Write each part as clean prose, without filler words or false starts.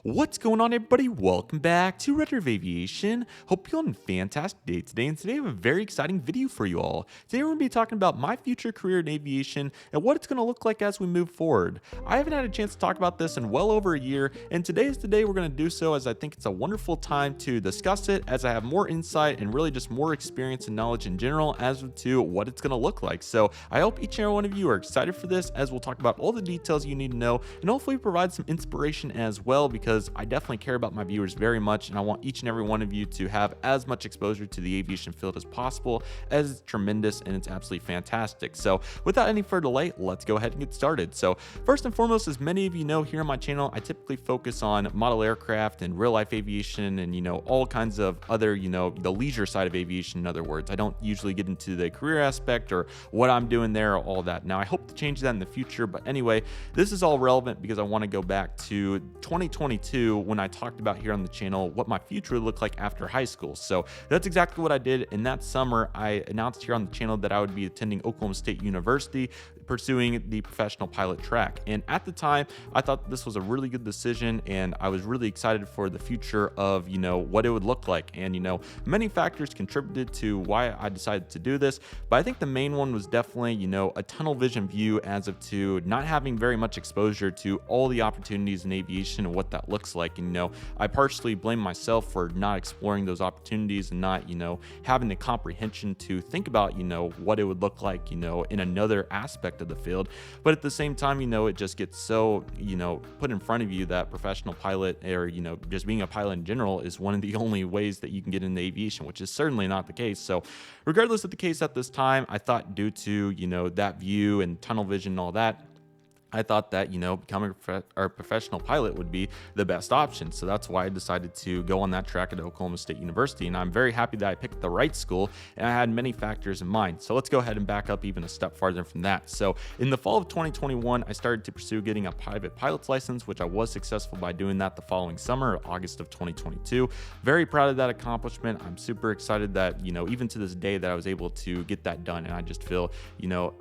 What's going on, everybody? Welcome back to Redriveraviation. Hope you're on a fantastic day today, and today I have a very exciting video for you all. Today we're going to be talking about my future career in aviation and what it's going to look like as we move forward. I haven't had a chance to talk about this in well over a year, and today is the day we're going to do so, as I think it's a wonderful time to discuss it, as I have more insight and really just more experience and knowledge in general as to what it's going to look like. So I hope each and every one of you are excited for this, as we'll talk about all the details you need to know and hopefully provide some inspiration as well, because I definitely care about my viewers very much, and I want each and every one of you to have as much exposure to the aviation field as possible, as it's tremendous and it's absolutely fantastic. So without any further delay, let's go ahead and get started. So first and foremost, as many of you know, here on my channel, I typically focus on model aircraft and real life aviation and, all kinds of other, the leisure side of aviation. In other words, I don't usually get into the career aspect or what I'm doing there or all that. Now, I hope to change that in the future, but anyway, this is all relevant because I want to go back to 2022 when I talked about here on the channel what my future would look like after high school. So that's exactly what I did. In that summer, I announced here on the channel that I would be attending Oklahoma State University, pursuing the professional pilot track. And at the time, I thought this was a really good decision, and I was really excited for the future of, what it would look like. And, many factors contributed to why I decided to do this, but I think the main one was definitely, a tunnel vision view as of to not having very much exposure to all the opportunities in aviation and what that looks like. And, I partially blame myself for not exploring those opportunities and not, having the comprehension to think about, what it would look like, in another aspect of the field. But at the same time, it just gets so, put in front of you that professional pilot or, just being a pilot in general is one of the only ways that you can get into aviation, which is certainly not the case. So regardless of the case at this time, I thought due to, that view and tunnel vision and all that, I thought that, becoming a professional pilot would be the best option. So that's why I decided to go on that track at Oklahoma State University. And I'm very happy that I picked the right school, and I had many factors in mind. So let's go ahead and back up even a step farther from that. So in the fall of 2021, I started to pursue getting a private pilot's license, which I was successful by doing that the following summer, August of 2022. Very proud of that accomplishment. I'm super excited that, even to this day, that I was able to get that done. And I just feel,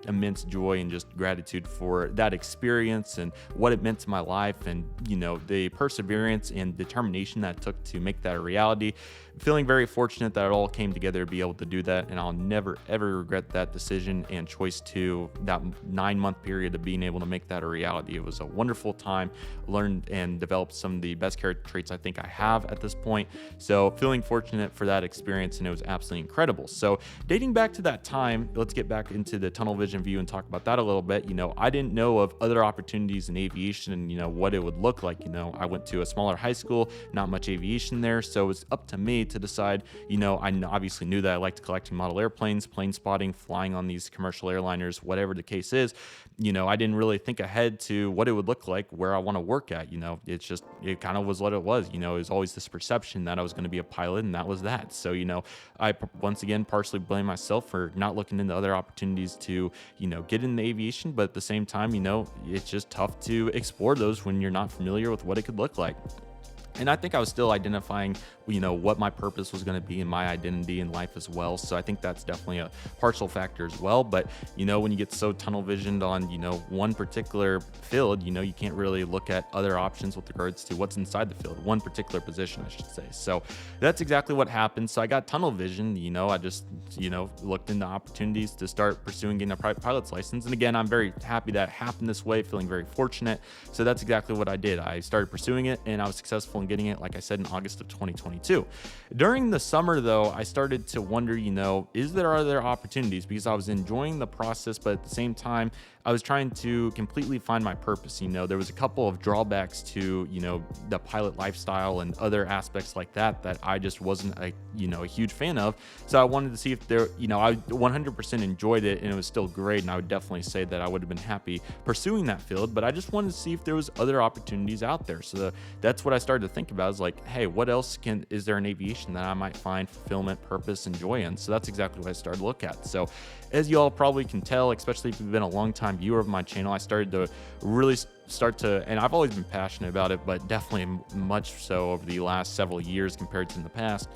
immense joy and just gratitude for that experience and what it meant to my life, and the perseverance and determination that it took to make that a reality. Feeling very fortunate that it all came together to be able to do that, and I'll never ever regret that decision and choice to that 9-month period of being able to make that a reality. It was a wonderful time, learned and developed some of the best character traits I think I have at this point. So feeling fortunate for that experience, and it was absolutely incredible. So dating back to that time, let's get back into the tunnel vision view and talk about that a little bit. I didn't know of other opportunities in aviation and what it would look like. I went to a smaller high school, not much aviation there, so it was up to me to decide. I obviously knew that I liked collecting model airplanes, plane spotting, flying on these commercial airliners, whatever the case is. I didn't really think ahead to what it would look like, where I want to work at. It kind of was what it was. It was always this perception that I was going to be a pilot, and that was that. So, I once again partially blame myself for not looking into other opportunities to, get into aviation. But at the same time, it's just tough to explore those when you're not familiar with what it could look like. And I think I was still identifying, what my purpose was going to be in my identity in life as well. So I think that's definitely a partial factor as well. But, when you get so tunnel visioned on, one particular field, you can't really look at other options with regards to what's inside the field, one particular position, I should say. So that's exactly what happened. So I got tunnel vision, I just, looked into opportunities to start pursuing getting a private pilot's license. And again, I'm very happy that it happened this way, feeling very fortunate. So that's exactly what I did. I started pursuing it, and I was successful in getting it, like I said, in August of 2022. During the summer, though, I started to wonder, is there other opportunities? Because I was enjoying the process, but at the same time, I was trying to completely find my purpose. There was a couple of drawbacks to, the pilot lifestyle and other aspects like that I just wasn't a huge fan of. So I wanted to see if there, I 100% enjoyed it, and it was still great. And I would definitely say that I would have been happy pursuing that field, but I just wanted to see if there was other opportunities out there. So that's what I started to think about, is like, hey, what else is there in aviation that I might find fulfillment, purpose, and joy in? So that's exactly what I started to look at. So as you all probably can tell, especially if you've been a long time viewer of my channel, I started to really and I've always been passionate about it, but definitely much so over the last several years compared to in the past.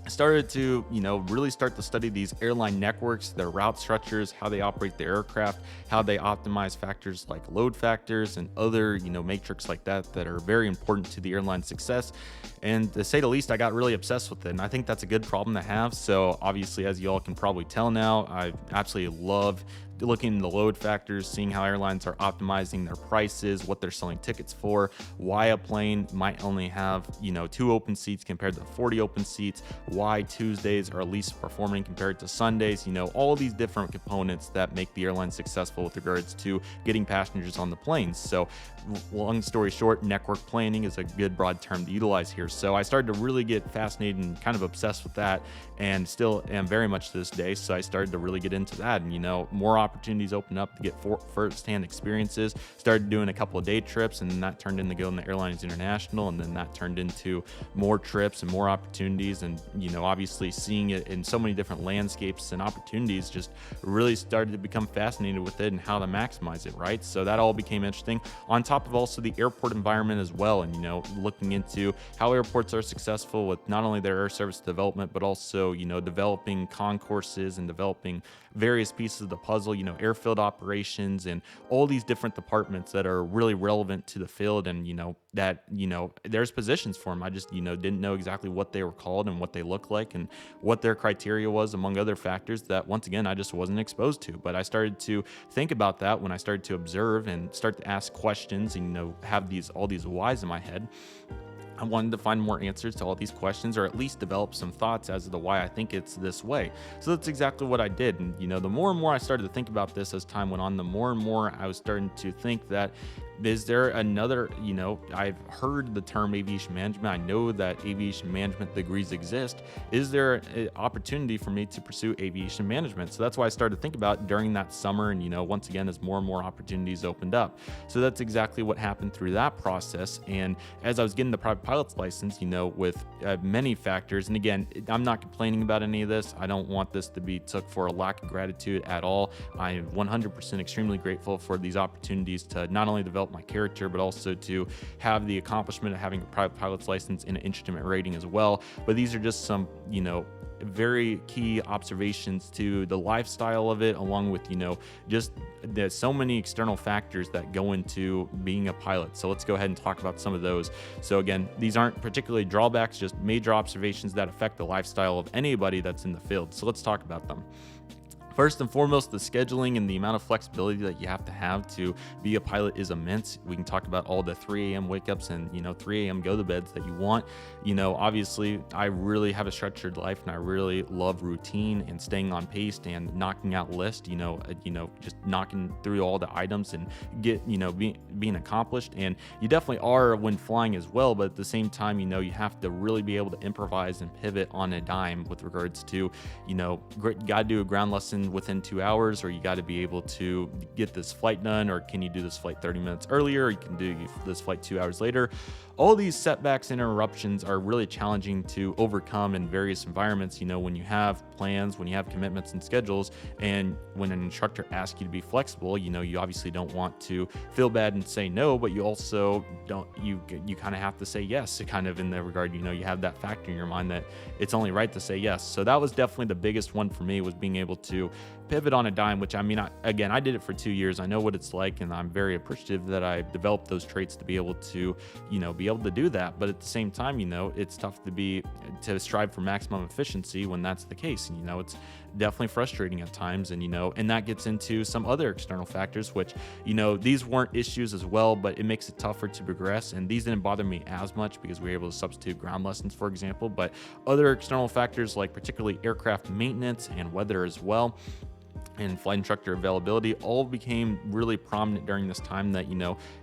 started to, really start to study these airline networks, their route structures, how they operate the aircraft, how they optimize factors like load factors and other, matrix like that are very important to the airline success. And to say the least, I got really obsessed with it. And I think that's a good problem to have. So obviously, as you all can probably tell now, I absolutely love looking into the load factors, seeing how airlines are optimizing their prices, what they're selling tickets for, why a plane might only have, 2 open seats compared to 40 open seats, why Tuesdays are least performing compared to Sundays, all these different components that make the airline successful with regards to getting passengers on the planes. So long story short, network planning is a good broad term to utilize here. So I started to really get fascinated and kind of obsessed with that, and still am very much to this day. So I started to really get into that, and more opportunities opened up to get first-hand experiences. Started doing a couple of day trips, and then that turned into going to Airlines International, and then that turned into more trips and more opportunities. And obviously seeing it in so many different landscapes and opportunities, just really started to become fascinated with it and how to maximize it, right? So that all became interesting, on top of also the airport environment as well, and looking into how airports are successful with not only their air service development, but also developing concourses and developing various pieces of the puzzle, airfield operations and all these different departments that are really relevant to the field. And there's positions for them. I just didn't know exactly what they were called and what they looked like and what their criteria was, among other factors that, once again, I just wasn't exposed to. But I started to think about that when I started to observe and start to ask questions and have all these whys in my head. I wanted to find more answers to all these questions, or at least develop some thoughts as to why I think it's this way. So that's exactly what I did. And, the more and more I started to think about this as time went on, the more and more I was starting to think that, is there another, I've heard the term aviation management. I know that aviation management degrees exist. Is there an opportunity for me to pursue aviation management? So that's why I started to think about it during that summer. And, once again, as more and more opportunities opened up. So that's exactly what happened through that process. And as I was getting the private pilot's license, with many factors, and again, I'm not complaining about any of this. I don't want this to be took for a lack of gratitude at all. I am 100% extremely grateful for these opportunities to not only develop my character, but also to have the accomplishment of having a private pilot's license and an instrument rating as well. But these are just some, very key observations to the lifestyle of it, along with, just there's so many external factors that go into being a pilot. So let's go ahead and talk about some of those. So again, these aren't particularly drawbacks, just major observations that affect the lifestyle of anybody that's in the field. So let's talk about them. First and foremost, the scheduling and the amount of flexibility that you have to be a pilot is immense. We can talk about all the 3 a.m. wake ups and 3 a.m. go to beds that you want. Obviously, I really have a structured life, and I really love routine and staying on pace and knocking out lists. Just knocking through all the items and being accomplished. And you definitely are when flying as well, but at the same time, you have to really be able to improvise and pivot on a dime with regards to, got to do a ground lesson within 2 hours, or you got to be able to get this flight done, or can you do this flight 30 minutes earlier, or you can do this flight 2 hours later. All these setbacks and interruptions are really challenging to overcome in various environments, when you have plans, when you have commitments and schedules, and when an instructor asks you to be flexible, you obviously don't want to feel bad and say no, but you also don't, you kind of have to say yes, kind of in that regard. You have that factor in your mind that it's only right to say yes. So that was definitely the biggest one for me, was being able to pivot on a dime, which I did it for 2 years. I know what it's like, and I'm very appreciative that I developed those traits to be able to, be able to do that. But at the same time, it's tough to strive for maximum efficiency when that's the case. And, it's definitely frustrating at times. And, and that gets into some other external factors, which, these weren't issues as well, but it makes it tougher to progress. And these didn't bother me as much because we were able to substitute ground lessons, for example. But other external factors, like particularly aircraft maintenance and weather as well, and flight instructor availability, all became really prominent during this time, that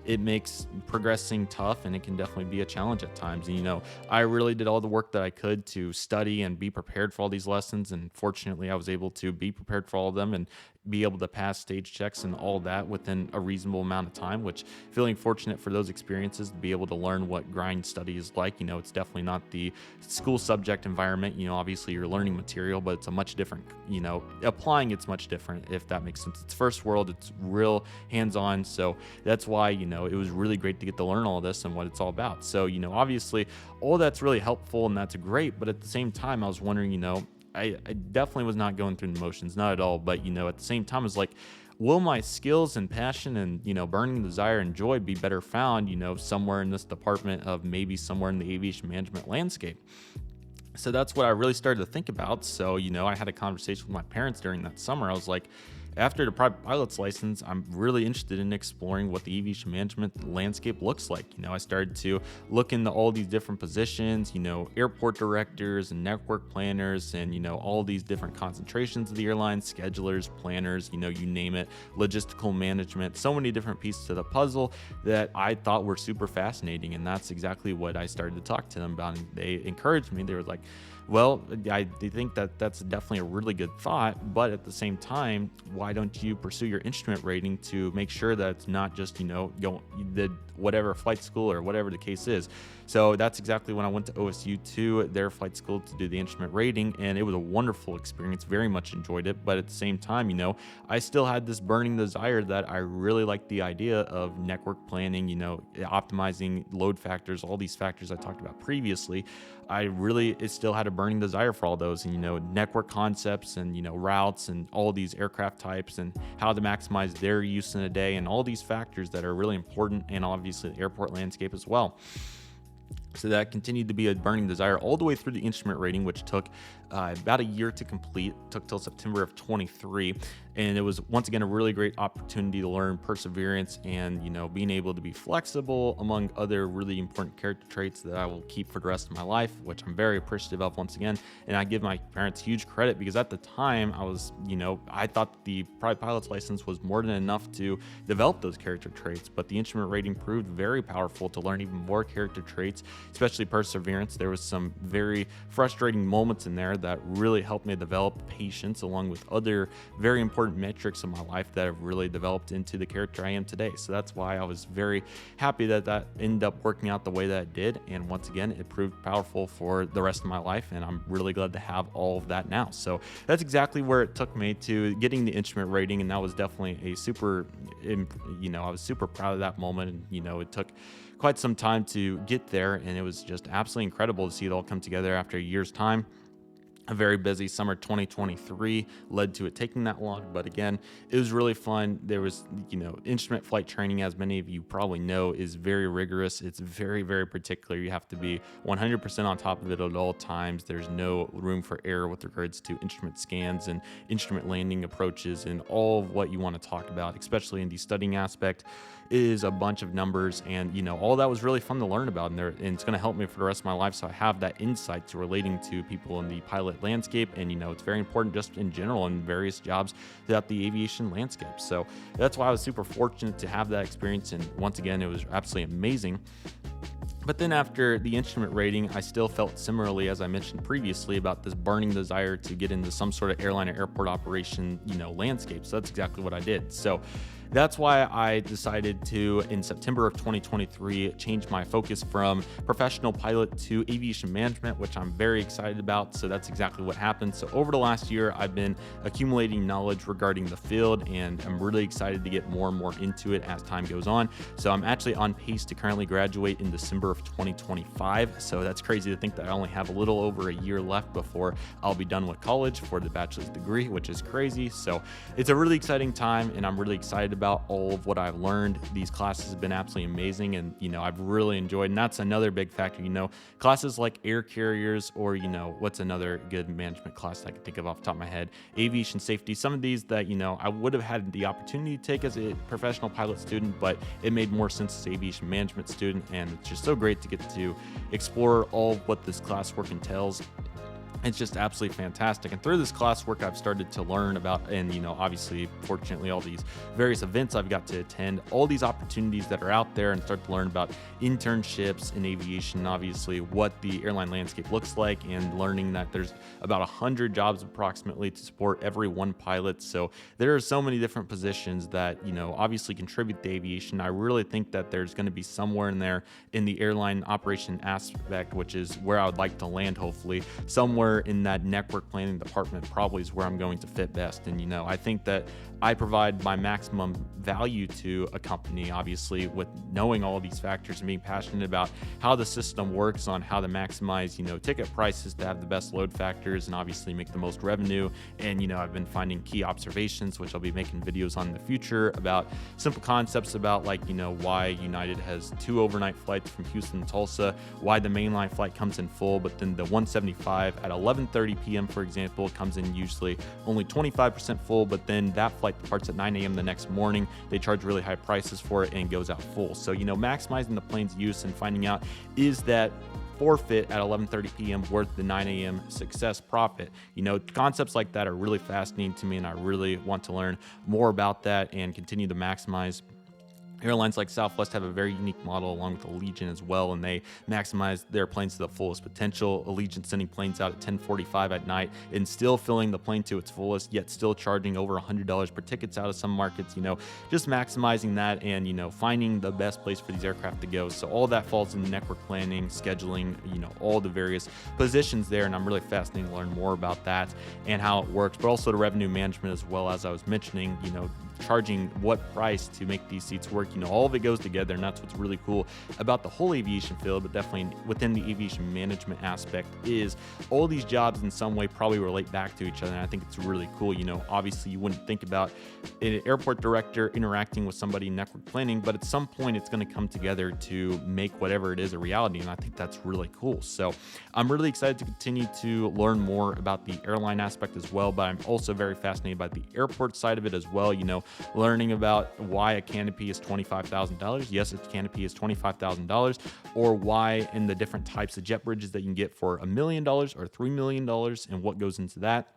it makes progressing tough, and it can definitely be a challenge at times. And I really did all the work that I could to study and be prepared for all these lessons, and fortunately I was able to be prepared for all of them and be able to pass stage checks and all that within a reasonable amount of time, which feeling fortunate for those experiences to be able to learn what grind study is like. It's definitely not the school subject environment. Obviously you're learning material, but it's a much different, applying it's much different, if that makes sense. It's first world, it's real hands-on. So that's why, it was really great to get to learn all this and what it's all about. So, obviously all that's really helpful and that's great. But at the same time, I was wondering, I definitely was not going through the motions, not at all. But, at the same time, it's like, will my skills and passion and, burning desire and joy be better found, somewhere in this department of maybe somewhere in the aviation management landscape? So that's what I really started to think about. So, I had a conversation with my parents during that summer. I was like, after the private pilot's license, I'm really interested in exploring what the aviation management landscape looks like. I started to look into all these different positions, airport directors and network planners and, all these different concentrations of the airline, schedulers, planners, you name it, logistical management, so many different pieces to the puzzle that I thought were super fascinating. And that's exactly what I started to talk to them about. And they encouraged me. They were like, well, I think that that's definitely a really good thought, but at the same time, why don't you pursue your instrument rating to make sure that it's not just, you did whatever flight school or whatever the case is. So that's exactly when I went to OSU to their flight school to do the instrument rating, and it was a wonderful experience, very much enjoyed it. But at the same time, I still had this burning desire that I really liked the idea of network planning, optimizing load factors, all these factors I talked about previously. It still had a burning desire for all those, and network concepts and routes and all these aircraft types and how to maximize their use in a day, and all these factors that are really important, and obviously the airport landscape as well. So that continued to be a burning desire all the way through the instrument rating, which took about a year to complete, took till September of 23. And it was, once again, a really great opportunity to learn perseverance and, being able to be flexible, among other really important character traits that I will keep for the rest of my life, which I'm very appreciative of once again. And I give my parents huge credit because at the time I was, I thought the private pilot's license was more than enough to develop those character traits, but the instrument rating proved very powerful to learn even more character traits, especially perseverance. There was some very frustrating moments in there that really helped me develop patience, along with other very important metrics in my life that have really developed into the character I am today. So that's why I was very happy that ended up working out the way that it did. And once again, it proved powerful for the rest of my life, and I'm really glad to have all of that now. So that's exactly where it took me to getting the instrument rating, and that was definitely I was super proud of that moment. And it took quite some time to get there, and it was just absolutely incredible to see it all come together after a year's time. A very busy summer 2023 led to it taking that long, but again, it was really fun. There was, instrument flight training, as many of you probably know, is very rigorous. It's very, very particular. You have to be 100% on top of it at all times. There's no room for error with regards to instrument scans and instrument landing approaches and all of what you want to talk about, especially in the studying aspect. Is a bunch of numbers, and all that was really fun to learn about, and it's going to help me for the rest of my life. So I have that insight to relating to people in the pilot landscape, and it's very important just in general in various jobs throughout the aviation landscape. So that's why I was super fortunate to have that experience, and once again, it was absolutely amazing. But then after the instrument rating, I still felt similarly, as I mentioned previously, about this burning desire to get into some sort of airline or airport operation, landscape. So that's exactly what I did. So that's why I decided to, in September of 2023, change my focus from professional pilot to aviation management, which I'm very excited about. So that's exactly what happened. So over the last year, I've been accumulating knowledge regarding the field, and I'm really excited to get more and more into it as time goes on. So I'm actually on pace to currently graduate in December of 2025. So that's crazy to think that I only have a little over a year left before I'll be done with college for the bachelor's degree, which is crazy. So it's a really exciting time, and I'm really excited about all of what I've learned. These classes have been absolutely amazing, and I've really enjoyed, and that's another big factor. Classes like air carriers, or what's another good management class I can think of off the top of my head, aviation safety, some of these that I would have had the opportunity to take as a professional pilot student, but it made more sense as an aviation management student, and it's just so great to get to explore all of what this classwork entails. It's just absolutely fantastic. And through this classwork, I've started to learn about, and obviously, fortunately, all these various events I've got to attend, all these opportunities that are out there, and start to learn about internships in aviation, obviously what the airline landscape looks like, and learning that there's about 100 jobs approximately to support every one pilot. So there are so many different positions that obviously contribute to aviation. I really think that there's going to be somewhere in there in the airline operation aspect, which is where I would like to land, hopefully somewhere in that network planning department probably is where I'm going to fit best. And I think that I provide my maximum value to a company, obviously, with knowing all these factors and being passionate about how the system works, on how to maximize ticket prices to have the best load factors and obviously make the most revenue. And I've been finding key observations, which I'll be making videos on in the future, about simple concepts about why United has 2 overnight flights from Houston to Tulsa, why the mainline flight comes in full, but then the 175 at 11:30 p.m., for example, comes in usually only 25% full, but then that flight departs at 9 a.m. the next morning. They charge really high prices for it and goes out full. So, maximizing the plane's use and finding out, is that forfeit at 11:30 p.m. worth the 9 a.m. success profit? Concepts like that are really fascinating to me, and I really want to learn more about that and continue to maximize. Airlines like Southwest have a very unique model, along with Allegiant as well, and they maximize their planes to the fullest potential. Allegiant sending planes out at 10:45 at night and still filling the plane to its fullest, yet still charging over $100 per tickets out of some markets. Just maximizing that and finding the best place for these aircraft to go. So all that falls in network planning, scheduling, all the various positions there, and I'm really fascinated to learn more about that and how it works, but also the revenue management as well, as I was mentioning. Charging what price to make these seats work. All of it goes together, and that's what's really cool about the whole aviation field, but definitely within the aviation management aspect, is all these jobs in some way probably relate back to each other, and I think it's really cool. Obviously you wouldn't think about an airport director interacting with somebody in network planning, but at some point it's going to come together to make whatever it is a reality, and I think that's really cool. So I'm really excited to continue to learn more about the airline aspect as well, but I'm also very fascinated by the airport side of it as well. Learning about why a canopy is $25,000. Yes, a canopy is $25,000, or why in the different types of jet bridges that you can get for $1 million or $3 million, and what goes into that.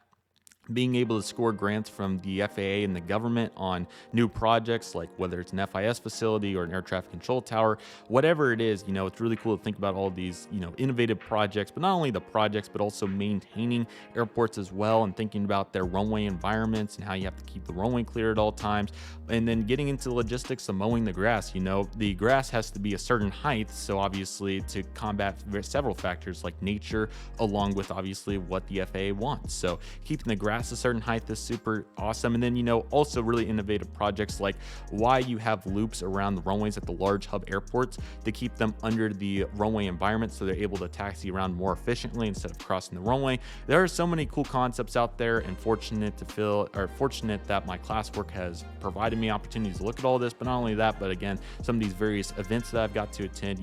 Being able to score grants from the FAA and the government on new projects, like whether it's an FIS facility or an air traffic control tower, whatever it is, it's really cool to think about all these, innovative projects, but not only the projects, but also maintaining airports as well, and thinking about their runway environments and how you have to keep the runway clear at all times. And then getting into the logistics of mowing the grass. The grass has to be a certain height, so obviously to combat several factors like nature, along with obviously what the FAA wants. So keeping the grass a certain height is super awesome. And then also really innovative projects like why you have loops around the runways at the large hub airports to keep them under the runway environment, so they're able to taxi around more efficiently instead of crossing the runway. There are so many cool concepts out there, and fortunate that my classwork has provided me opportunities to look at all this. But not only that, but again, some of these various events that I've got to attend,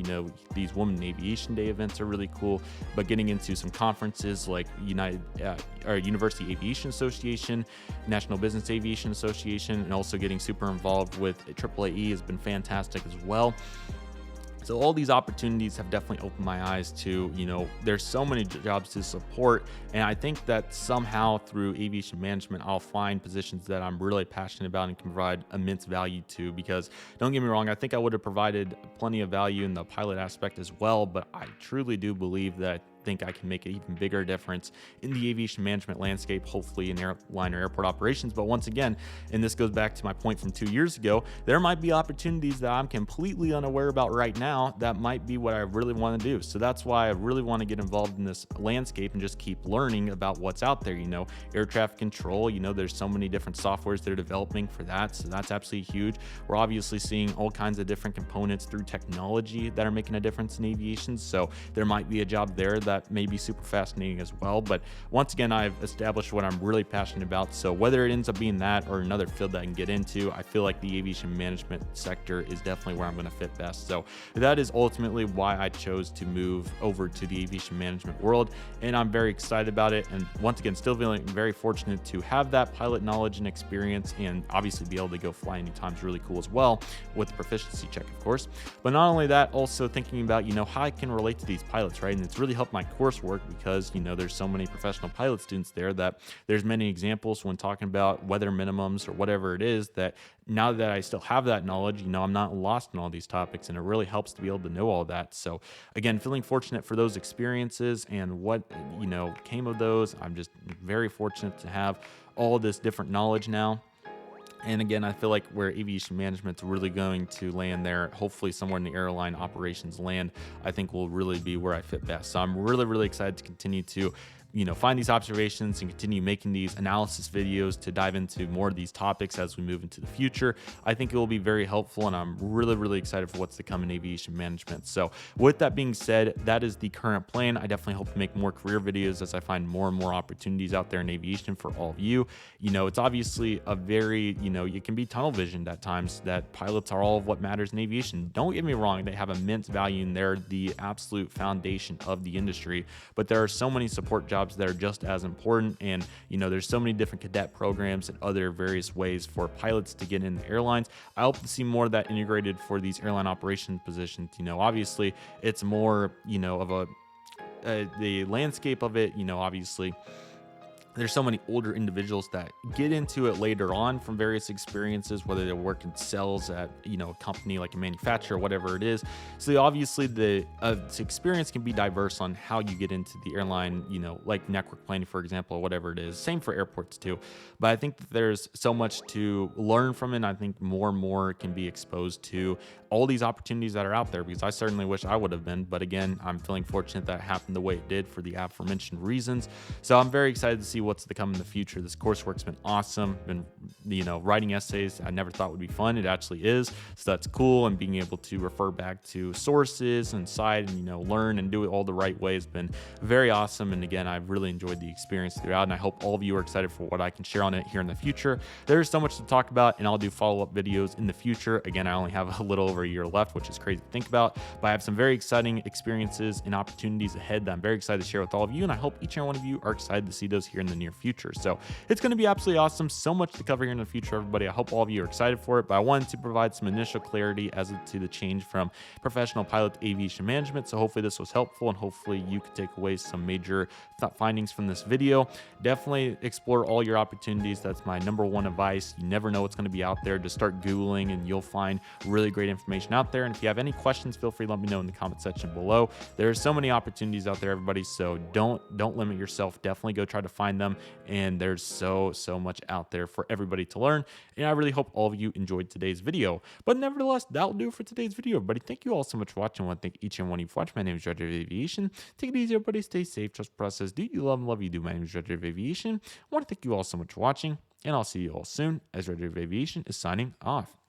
these Women in Aviation Day events are really cool, but getting into some conferences like University Aviation Association, National Business Aviation Association, and also getting super involved with AAAE has been fantastic as well. So all these opportunities have definitely opened my eyes to, there's so many jobs to support. And I think that somehow through aviation management, I'll find positions that I'm really passionate about and can provide immense value to. Because don't get me wrong, I think I would have provided plenty of value in the pilot aspect as well. But I truly do believe that think I can make an even bigger difference in the aviation management landscape, hopefully in airline or airport operations. But once again, and this goes back to my point from 2 years ago, there might be opportunities that I'm completely unaware about right now that might be what I really want to do. So that's why I really want to get involved in this landscape and just keep learning about what's out there. Air traffic control, there's so many different softwares they're developing for that. So that's absolutely huge. We're obviously seeing all kinds of different components through technology that are making a difference in aviation. So there might be a job there that may be super fascinating as well. But once again, I've established what I'm really passionate about. So whether it ends up being that or another field that I can get into, I feel like the aviation management sector is definitely where I'm going to fit best. So that is ultimately why I chose to move over to the aviation management world. And I'm very excited about it. And once again, still feeling very fortunate to have that pilot knowledge and experience, and obviously be able to go fly anytime is really cool as well, with the proficiency check, of course. But not only that, also thinking about, how I can relate to these pilots, right? And it's really helped my my coursework because, you know, there's so many professional pilot students there that there's many examples when talking about weather minimums or whatever it is, that now that I still have that knowledge, you know, I'm not lost in all these topics, and it really helps to be able to know all that. So again, feeling fortunate for those experiences and what, you know, came of those. I'm just very fortunate to have all this different knowledge now. And again, I feel like where aviation management's really going to land there, hopefully somewhere in the airline operations land, I think will really be where I fit best. So I'm really, really excited to continue to, you know, find these observations and continue making these analysis videos to dive into more of these topics as we move into the future. I think it will be very helpful, and I'm really, really excited for what's to come in aviation management. So with that being said, that is the current plan. I definitely hope to make more career videos as I find more and more opportunities out there in aviation for all of you. You know, it's obviously a very, you know, it can be tunnel visioned at times that pilots are all of what matters in aviation. Don't get me wrong, they have immense value and they're the absolute foundation of the industry, but there are so many support jobs that are just as important. And, you know, there's so many different cadet programs and other various ways for pilots to get into airlines. I hope to see more of that integrated for these airline operations positions. You know, obviously it's more, you know, of the landscape of it, you know, obviously there's so many older individuals that get into it later on from various experiences, whether they work in sales at, you know, a company like a manufacturer, whatever it is. So obviously the experience can be diverse on how you get into the airline, you know, like network planning, for example, or whatever it is. Same for airports too. But I think that there's so much to learn from it. And I think more and more can be exposed to all these opportunities that are out there, because I certainly wish I would have been. But again, I'm feeling fortunate that it happened the way it did for the aforementioned reasons. So I'm very excited to see what's to come in the future. This coursework's been awesome. Been, you know, writing essays I never thought would be fun. It actually is. So that's cool. And being able to refer back to sources and cite and, you know, learn and do it all the right way has been very awesome. And again, I've really enjoyed the experience throughout, and I hope all of you are excited for what I can share on it here in the future. There's so much to talk about, and I'll do follow-up videos in the future. Again, I only have a little over a year left, which is crazy to think about, but I have some very exciting experiences and opportunities ahead that I'm very excited to share with all of you, and I hope each and one of you are excited to see those here in the near future. So it's going to be absolutely awesome. So much to cover here in the future, everybody. I hope all of you are excited for it, but I wanted to provide some initial clarity as to the change from professional pilot to aviation management. So hopefully this was helpful, and hopefully you could take away some major findings from this video. Definitely explore all your opportunities. That's my number one advice. You never know what's going to be out there. Just start Googling and you'll find really great information out there. And if you have any questions, feel free to let me know in the comment section below. There are so many opportunities out there, everybody. So don't limit yourself. Definitely go try to find them. And there's so much out there for everybody to learn. And I really hope all of you enjoyed today's video. But nevertheless, that'll do it for today's video, everybody. Thank you all so much for watching. I want to thank each and one of you for watching. My name is Redriveraviation. Take it easy, everybody. Stay safe. Trust the process. Do you love and love you do. My name is Redriveraviation. I want to thank you all so much for watching, and I'll see you all soon as Redriveraviation is signing off.